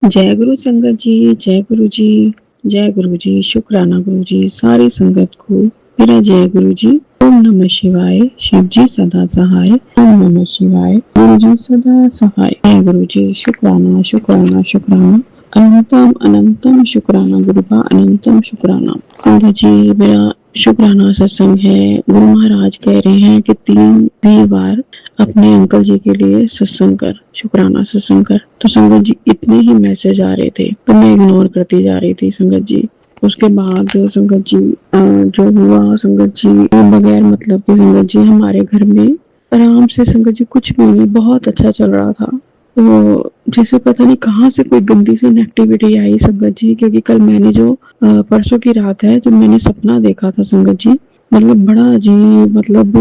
जय गुरु संगत जी, जय गुरु जी, जय गुरु जी, शुक्राना गुरु जी, सारी संगत को मेरा जय गुरु जी। ओम नमः शिवाय, शिव जी सदा सहाय। ओम नमः शिवाय, गुरु जी सदा सहाय। जय गुरु जी, शुक्राना शुक्राना शुक्राना। अनंतम अनंतम शुक्राना गुरुपा, अनंतम शुक्राना। संगत जी, मेरा शुक्राना सत्संग है। गुरु महाराज कह रहे हैं कि 3 बार अपने अंकल जी के लिए सत्संग कर, शुक्राना सत्संग कर। तो संगत जी इतने ही मैसेज आ रहे थे तो मैं इग्नोर करती जा रही थी संगत जी। उसके बाद संगत जी जो हुआ संगत जी, बगैर मतलब की संगत जी हमारे घर में आराम से संगत जी कुछ भी नहीं, बहुत अच्छा चल रहा था। वो जैसे पता नहीं कहाँ से कोई गंदी सी नेगेटिविटी आई संगत जी, क्योंकि कल मैंने जो परसों की रात है जब मैंने सपना देखा था संगत जी, मतलब बड़ा अजीब, मतलब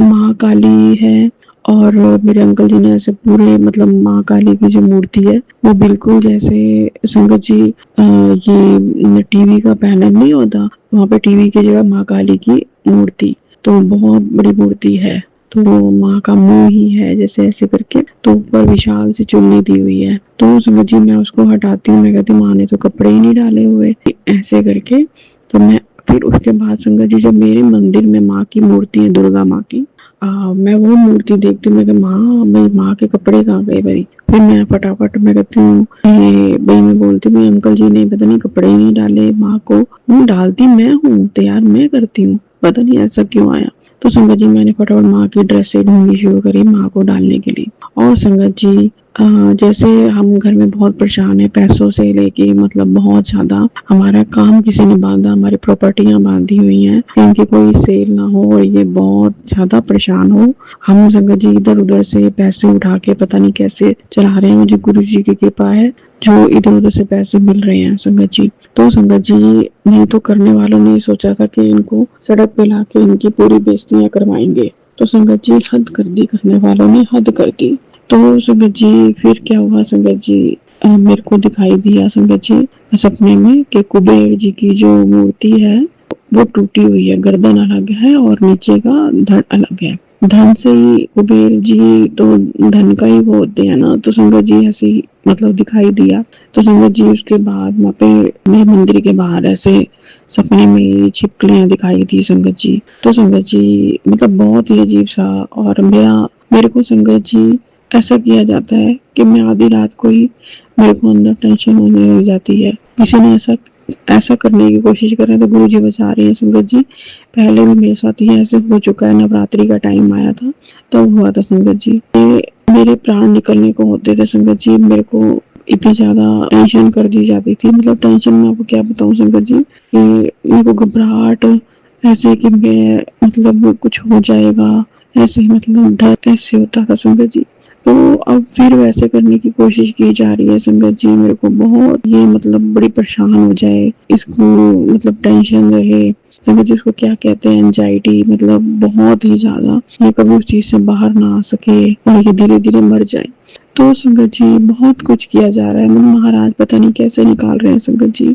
माँ काली है और मेरे अंकल जी ने ऐसे पूरे मतलब माँ काली की जो मूर्ति है वो बिल्कुल जैसे संगत जी ये टीवी का पैनल नहीं होता, वहाँ पे टीवी की जगह माँ काली की मूर्ति, तो बहुत बड़ी मूर्ति है। तो माँ का मुंह ही है जैसे ऐसे करके, तो ऊपर विशाल सी चुन्नी दी हुई है। तो संगत जी मैं उसको हटाती हूँ, मैं कहती हूँ माँ ने तो कपड़े ही नहीं डाले हुए, ऐसे करके। तो मैं फिर उसके बाद संगत जी जब मेरे मंदिर में माँ की मूर्ति है, दुर्गा माँ की, मैं वो मूर्ति देखती हूँ, मैं कहा माँ, मेरी माँ के कपड़े कहाँ गए भाई। फिर मैं फटाफट मैं कहती हूँ भाई, मैं बोलती हूँ अंकल जी ने पता नहीं कपड़े ही नहीं डाले माँ को। वो डालती मैं हूँ, तैयार मैं करती हूँ, पता नहीं ऐसा क्यों आया। तो संगत जी मैंने फटाफट माँ की ड्रेसें ढूंढनी शुरू करी माँ को डालने के लिए। और संगत जी जैसे हम घर में बहुत परेशान है पैसों से लेके, मतलब बहुत ज्यादा हमारा काम किसी ने बांधा, हमारी प्रॉपर्टियां बांधी हुई हैं, इनकी कोई सेल ना हो और ये बहुत ज्यादा परेशान हो। हम संगत जी इधर उधर से पैसे उठा के पता नहीं कैसे चला रहे हैं, मुझे गुरु जी की कृपा है जो इधर उधर से पैसे मिल रहे हैं संगत जी। तो संगत जी नहीं तो करने वालों ने सोचा था कि इनको सड़क पे लाके इनकी पूरी बेइज्जतियां करवाएंगे, तो संगत जी हद कर दी, करने वालों ने हद कर दी। तो संगत जी फिर क्या हुआ संगत जी, मेरे को दिखाई दिया संगत जी सपने में कि कुबेर जी की जो मूर्ति है वो टूटी हुई है, गर्दन अलग है और नीचे का धड़ अलग है। धन से ही कुबेर जी तो धन का ही वो होते हैं ना, तो संगत जी ऐसे ही मतलब दिखाई दिया। तो संगत जी उसके बाद वहाँ पे मेरे मंदिर के बाहर ऐसे सपने में छिपकलियां दिखाई दी संगत जी। तो संगत जी मतलब बहुत ही अजीब सा, और मेरे को संगत जी ऐसा किया जाता है कि मैं आधी रात को ही मेरे को अंदर टेंशन होने लग जाती है। किसी ने ऐसा ऐसा करने की कोशिश कर रहे हैं तो गुरु जी बचा रहे हैं संगत जी। पहले भी मेरे साथ ये ऐसे हो चुका है, नवरात्रि का टाइम आया था तब हुआ था संगत जी। मेरे प्राण निकलने को होते थे संगत जी, मेरे को इतनी ज्यादा टेंशन कर दी जाती थी, मतलब टेंशन में आपको क्या बताऊं संगत जी कि मेरे को घबराहट ऐसे कि मैं मतलब कुछ हो जाएगा, ऐसे मतलब डर ऐसे होता था संगत जी। तो अब फिर वैसे करने की कोशिश की जा रही है संगत जी, मेरे को बहुत ये मतलब बड़ी परेशान हो जाए, इसको मतलब टेंशन रहे संगत जी, इसको क्या कहते हैं एंजाइटी, मतलब बहुत ही ज्यादा, ये कभी उस चीज से बाहर ना आ सके और ये धीरे धीरे मर जाए। तो संगत जी बहुत कुछ किया जा रहा है, महाराज पता नहीं कैसे निकाल रहे हैं संगत जी,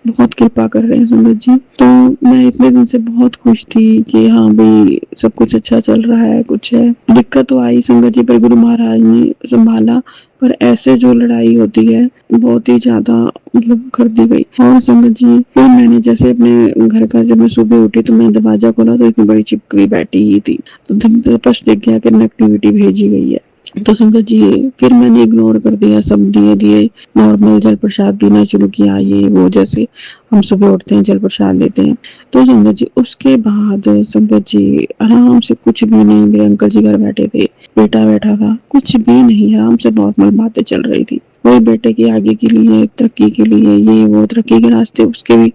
बहुत कृपा कर रहे हैं संगत जी। तो मैं इतने दिन से बहुत खुश थी कि हाँ भाई सब कुछ अच्छा चल रहा है, कुछ है दिक्कत तो आई संगत जी पर गुरु महाराज ने संभाला, पर ऐसे जो लड़ाई होती है बहुत ही ज्यादा मतलब कर दी गई। और संगत जी फिर मैंने जैसे अपने घर का जब मैं सुबह उठी तो मैंने दरवाजा खोला तो इतनी बड़ी चिपकली बैठी ही थी, तो स्पष्ट दिख गया कि नेगेटिविटी भेजी गई है। तो संगत जी फिर मैंने इग्नोर कर दिया, सब दिए दिए नॉर्मल जल प्रसाद देना शुरू किया, ये वो जैसे हम सुबह उठते हैं जल प्रसाद देते हैं। तो संगत जी उसके बाद संगत जी आराम से कुछ भी नहीं, मेरे अंकल जी घर बैठे थे, बेटा बैठा था, कुछ भी नहीं, आराम से नॉर्मल बातें चल रही थी। वही बेटे के आगे के लिए, तरक्की के लिए, ये वो तरक्की के रास्ते उसके भी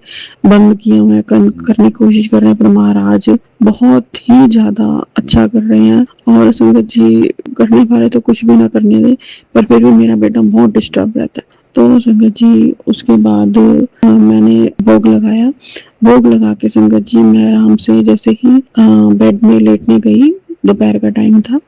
बंद किए हुए करने की कोशिश कर रहे हैं, पर महाराज बहुत ही ज्यादा अच्छा कर रहे हैं। और संगत जी करने वाले तो कुछ भी ना करने दे, पर फिर भी मेरा बेटा बहुत डिस्टर्ब रहता है। तो संगत जी उसके बाद मैंने भोग लगाया, भोग लगा के संगत जी मैं आराम से जैसे ही बेड में लेटने गई, दोपहर का टाइम था,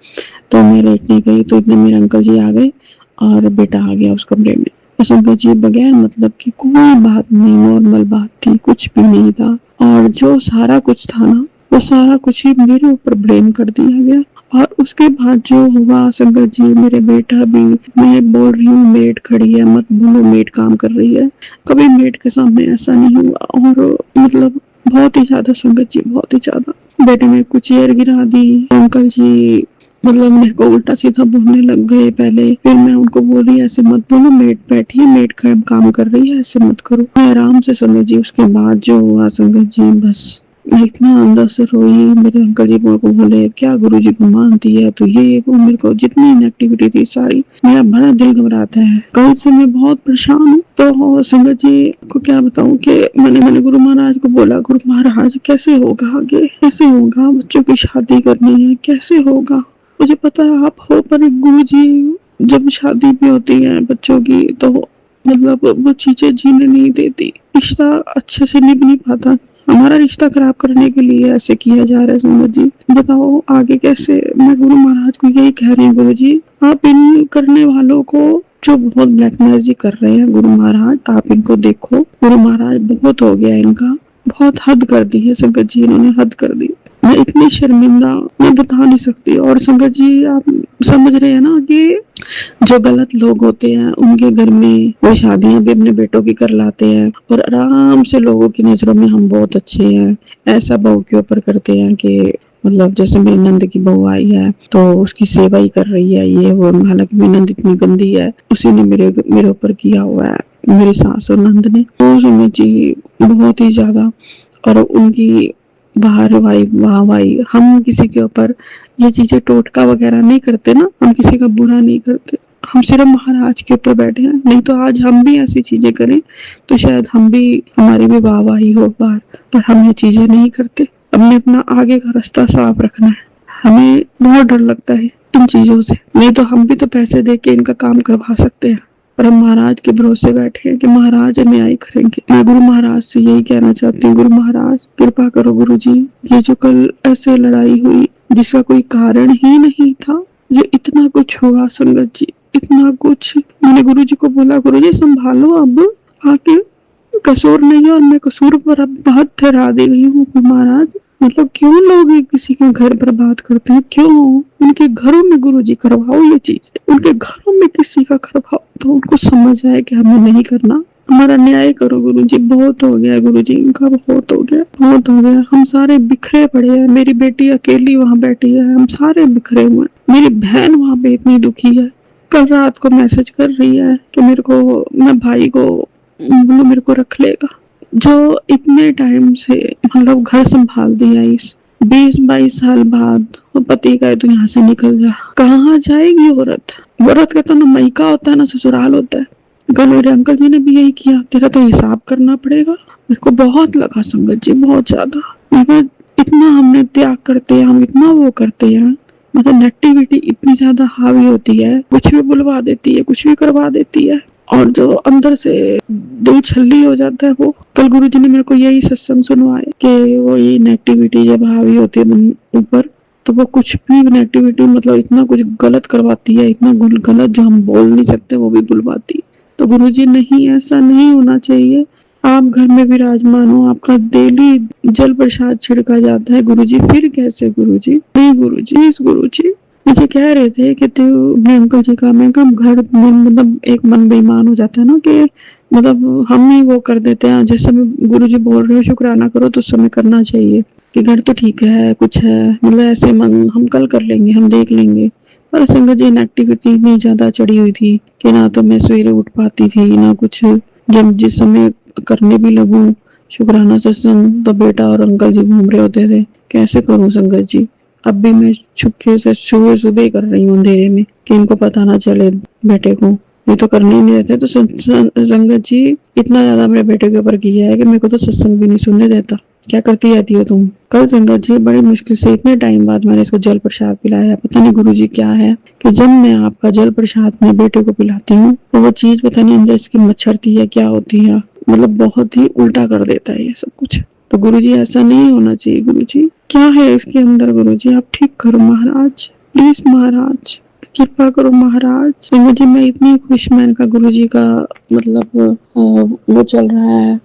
तो मैं लेटने गई तो इतने मेरे अंकल जी आ गए और बेटा आ गया उस कमरे में। तो संगत जी बगैर मतलब की कोई बात नहीं, नॉर्मल बात थी, कुछ भी नहीं था, और जो सारा कुछ था ना वो सारा कुछ ही मेरे ऊपर ब्लेम कर दिया गया। और उसके बाद जो हुआ संगत जी, मेरे बेटा भी, मैं बोल रही हूँ मेड खड़ी है, मत बोलो मेड काम कर रही है, कभी मेड के सामने ऐसा नहीं हुआ। और मतलब बहुत ही ज्यादा संगत जी, बहुत ही ज्यादा। बेटे ने कुछ चेयर गिरा दी, अंकल जी मतलब मेरे को उल्टा सीधा बोलने लग गए पहले। फिर मैं उनको बोली ऐसे मत बोलो, मेड बैठी है, मेड काम कर रही है, ऐसे मत करो। मैं आराम से संगत जी, उसके बाद जो हुआ संगत जी, बस मैं इतना अंदर से रोई। मेरे अंकल जी मेरे को बोले क्या गुरुजी को मानती है तो ये वो, मेरे को जितनी इनएक्टिविटी थी सारी, मेरा बड़ा दिल घबराता है। कल से मैं बहुत परेशान हूँ। तो संगत जी को क्या बताऊँ कि मैंने गुरु महाराज को बोला, गुरु महाराज कैसे होगा आगे, कैसे होगा, बच्चों की शादी करनी है, कैसे होगा। मुझे पता है आप हो, पर गुरु जी जब शादी भी होती है बच्चों की तो मतलब वो चीजें जीने नहीं देती, रिश्ता अच्छे से निभ नहीं पाता। हमारा रिश्ता खराब करने के लिए ऐसे किया जा रहा है संगत जी, बताओ आगे कैसे। मैं गुरु महाराज को यही कह रही हूँ, गुरु जी आप इन करने वालों को जो बहुत ब्लैकमेल कर रहे हैं, गुरु महाराज आप इनको देखो। गुरु महाराज बहुत हो गया इनका, बहुत हद कर दी है संगत जी, इन्होंने हद कर दी। मैं इतनी शर्मिंदा मैं बता नहीं सकती। और संगत जी आप समझ रहे हैं ना कि जो गलत लोग होते हैं उनके घर में वो शादियां भी अपने बेटों की कर लाते हैं और आराम से लोगों की नजरों में हम बहुत अच्छे हैं, ऐसा बहू के ऊपर करते हैं कि मतलब जैसे मेरी नंद की बहू आई है तो उसकी सेवा ही कर रही है ये वो। हालांकि मेरी नंद इतनी गंदी है, उसी ने मेरे ऊपर किया हुआ है, मेरी सास और नंद ने। तो सुमित जी बहुत ही ज्यादा, और उनकी बाहर वाह भाई, हम किसी के ऊपर ये चीजें टोटका वगैरह नहीं करते ना, हम किसी का बुरा नहीं करते, हम सिर्फ महाराज के ऊपर बैठे हैं। नहीं तो आज हम भी ऐसी चीजें करें तो शायद हमारी भी वाहवाही हो बाहर, पर हम ये चीजें नहीं करते। हमने अपना आगे का रास्ता साफ रखना है। हमें बहुत डर लगता है इन चीजों से, नहीं तो हम भी तो पैसे दे के इनका काम करवा सकते हैं, पर हम महाराज के भरोसे बैठे हैं कि महाराज न्याय करेंगे। मैं गुरु महाराज से यही कहना चाहती हूँ, गुरु महाराज कृपा करो गुरु जी, ये जो कल ऐसे लड़ाई हुई जिसका कोई कारण ही नहीं था, जो इतना कुछ हुआ संगत जी, इतना कुछ। मैंने गुरु जी को बोला गुरु जी संभालो, अब आके कसूर नहीं है और मैं कसूर पर अब बहुत ठहरा दे गई हूँ महाराज। मतलब क्यों लोग किसी के घर बर्बाद करते हैं, क्यों उनके घरों में गुरु जी करवाओ ये चीज, उनके घरों में किसी का करवाओ तो उनको समझ आए कि हमें नहीं करना। हमारा न्याय करो गुरु जी, बहुत हो गया गुरु जी, इनका बहुत हो गया, बहुत हो गया। हम सारे बिखरे पड़े हैं, मेरी बेटी अकेली वहाँ बैठी है, हम सारे बिखरे हुए हैं। मेरी बहन वहाँ पे इतनी दुखी है, कल रात को मैसेज कर रही है कि मेरे को, मैं भाई को बोलो मेरे को रख लेगा, जो इतने टाइम से मतलब घर संभाल दिया, इस 20-22 साल बाद पति का तो यहाँ से निकल जा, कहाँ जाएगी औरत। औरत का तो ना मैका होता है ना ससुराल होता है। कल मेरे अंकल जी ने भी यही किया, तेरा तो हिसाब करना पड़ेगा। मेरे को बहुत लगा संगत जी, बहुत ज्यादा। मगर इतना हमने त्याग करते हैं, हम इतना वो करते हैं, मतलब नेगेटिविटी इतनी ज्यादा हावी होती है, कुछ भी बुलवा देती है, कुछ भी करवा देती है, और जो अंदर से दिल छल्ली हो जाता है वो। कल गुरुजी ने मेरे को यही सत्संग सुनवाया कि वो ये नेगेटिविटी जब हावी होती है ऊपर, तो वो कुछ भी नेगेटिविटी मतलब इतना कुछ गलत करवाती है, इतना गलत जो हम बोल नहीं सकते वो भी बुलवाती है। तो गुरुजी नहीं, ऐसा नहीं होना चाहिए। आप घर में विराजमान हो, आपका डेली जल प्रसाद छिड़का जाता है गुरुजी, फिर कैसे गुरुजी, नहीं गुरुजी, इस गुरुजी मुझे कह रहे थे कि तू अपने अंकल जी का, मैं कहा घर में मतलब एक मन बेईमान हो जाता है ना कि मतलब हम ही वो कर देते हैं, जिस समय गुरुजी बोल रहे हो शुक्राना करो तो उस समय करना चाहिए कि घर तो ठीक है, कुछ है, मतलब ऐसे मन हम कल कर लेंगे, हम देख लेंगे। पर संगत जी नेगेटिविटी इतनी ज्यादा चढ़ी हुई थी कि ना तो मैं सवेरे उठ पाती थी ना कुछ। जब जिस समय करने भी लगूं शुक्राना सत्संग तो बेटा और अंकल जी घूम रहे होते थे, कैसे करूं संगत जी। अब भी मैं छुपके से सुबह सुबह कर रही हूँ अंधेरे में कि इनको पता ना चले बेटे को, ये तो करने ही नहीं देते। तो संगत जी इतना ज्यादा मेरे बेटे के ऊपर किया है कि मेरे को तो सत्संग भी नहीं सुनने देता। क्या करती रहती हो तुम। कल संगत जी बड़ी मुश्किल से इतने टाइम बाद मैंने इसको जल प्रसाद पिलाया। पता नहीं गुरुजी क्या है कि जब मैं आपका जल प्रसाद मेरे बेटे को पिलाती हूँ तो वो चीज पता नहीं अंदर इसकी मच्छरती है क्या होती है, मतलब बहुत ही उल्टा कर देता है ये सब कुछ। तो गुरुजी ऐसा नहीं होना चाहिए गुरुजी, क्या है इसके अंदर गुरुजी, आप ठीक करो महाराज, प्लीज महाराज कृपा करो महाराज। संगत जी मैं इतनी खुश, मैंने कहा गुरुजी का मतलब वो चल रहा है,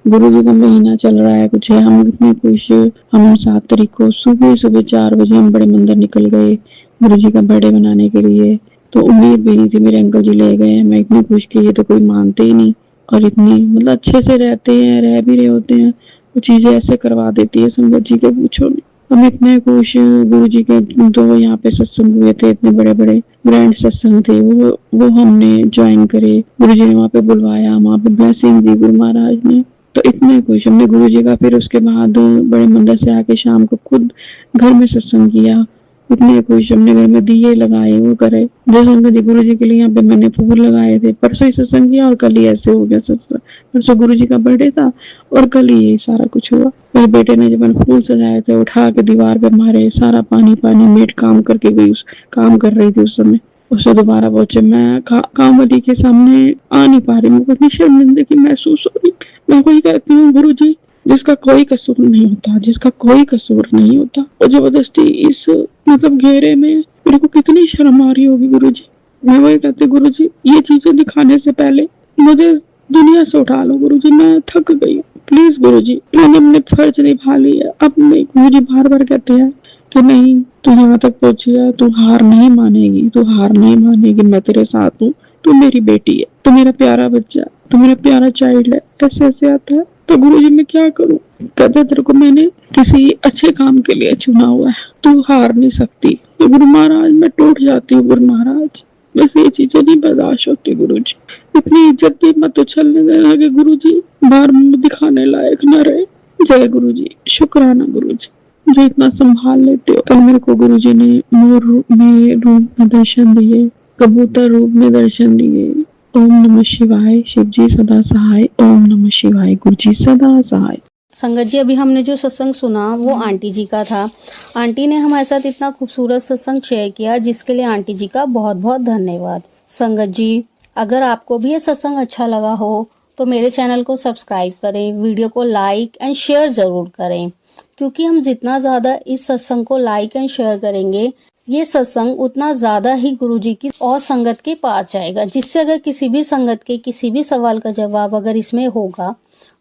गुरु जी का महीना चल रहा है कुछ है, हम इतने खुश। हम 7 तारीख को सुबह सुबह 4 बजे हम बड़े मंदिर निकल गए गुरु जी का बर्थडे मनाने के लिए। तो उम्मीद भी नहीं थी, मेरे अंकल जी ले गए। मैं इतनी खुश कि ये तो कोई मानते ही नहीं, और इतनी मतलब अच्छे से रहते हैं, रह भी रहे होते हैं, वो चीजें ऐसे करवा देती है संगत जी के, पूछो नहीं। हम इतने खुश। गुरु जी के 2 यहाँ पे सत्संग हुए थे, इतने बड़े बड़े ग्रैंड सत्संग थे, वो हमने ज्वाइन करे। गुरु जी ने वहाँ पे बुलवाया, वहाँ पे ब्लेसिंग दी गुरु महाराज ने। तो इतने खुश हमने गुरु जी का। फिर उसके बाद बड़े मंदिर से आके शाम को खुद घर में सत्संग किया। इतने खुश, हमने घर में दिए लगाए, वो करे। जय शंकर जी गुरु जी के लिए यहाँ पे मैंने फूल लगाए थे। परसों ही सत्संग किया और कल ही ऐसे हो गया सत्संग। परसों गुरु जी का बर्थडे था और कल ही ये सारा कुछ हुआ। मेरे बेटे ने जब मैंने फूल सजाए थे उठा के दीवार पे मारे, सारा पानी पानी। मेड काम करके गई, उस काम कर रही थी उस समय। उसे दोबारा पहुंचे, मैं काम वाली के सामने आ नहीं पा रही, मुझे इतनी शर्मिंदगी महसूस हो रही। मैं वही कहती हूँ गुरु जी, जिसका कोई कसूर नहीं होता, जिसका कोई कसूर नहीं होता, और जबरदस्ती इस मतलब घेरे में मेरे को कितनी शर्म आ रही होगी गुरु जी। मैं वही कहती गुरु जी, ये चीजें दिखाने से पहले मुझे दुनिया से उठा लो गुरु जी, मैं थक गई हूँ। प्लीज गुरु जी, मैंने अपने फर्ज निभा लिया। अब नहीं, गुरु जी बार बार कहते हैं कि नहीं, तू यहाँ तक पहुंची है, तू हार नहीं मानेगी, तू हार नहीं मानेगी, मैं तेरे साथ हूँ, तू मेरी बेटी है, तू मेरा प्यारा बच्चा, तू मेरा प्यारा चाइल्ड है। ऐसे ऐसे आता है। तो गुरु जी मैं क्या करूँ? कहते तेरे को मैंने किसी अच्छे काम के लिए चुना हुआ है, तू हार नहीं सकती। तो गुरु महाराज मैं टूट जाती हूँ गुरु महाराज, वैसे ये चीजें नहीं बर्दाश्त होती गुरु जी। इतनी इज्जत भी मत उछलने देना कि गुरु जी बाहर मुंह दिखाने लायक न रहे। जय गुरु जी, शुक्राना गुरु जी जो इतना संभाल लेते हो। कल मेरे को गुरु जी ने मोर रूप में दर्शन दिए, कबूतर रूप में दर्शन दिए। ओम नमः शिवाय, शिव जी सदा सहाय। ओम नमः शिवाय, गुरु जी सदा सहाय। संगत जी, अभी हमने जो सत्संग सुना वो आंटी जी का था। आंटी ने हमारे साथ इतना खूबसूरत सत्संग शेयर किया, जिसके लिए आंटी जी का बहुत बहुत धन्यवाद। संगत जी, अगर आपको भी ये सत्संग अच्छा लगा हो तो मेरे चैनल को सब्सक्राइब करें, वीडियो को लाइक एंड शेयर जरूर करें, क्योंकि हम जितना ज्यादा इस सत्संग को लाइक एंड शेयर करेंगे, ये सत्संग उतना ज्यादा ही गुरु जी की और संगत के पास जाएगा, जिससे अगर किसी भी संगत के किसी भी सवाल का जवाब अगर इसमें होगा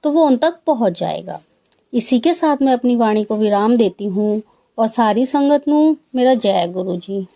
तो वो उन तक पहुंच जाएगा। इसी के साथ मैं अपनी वाणी को विराम देती हूँ और सारी संगत नू मेरा जय गुरु जी।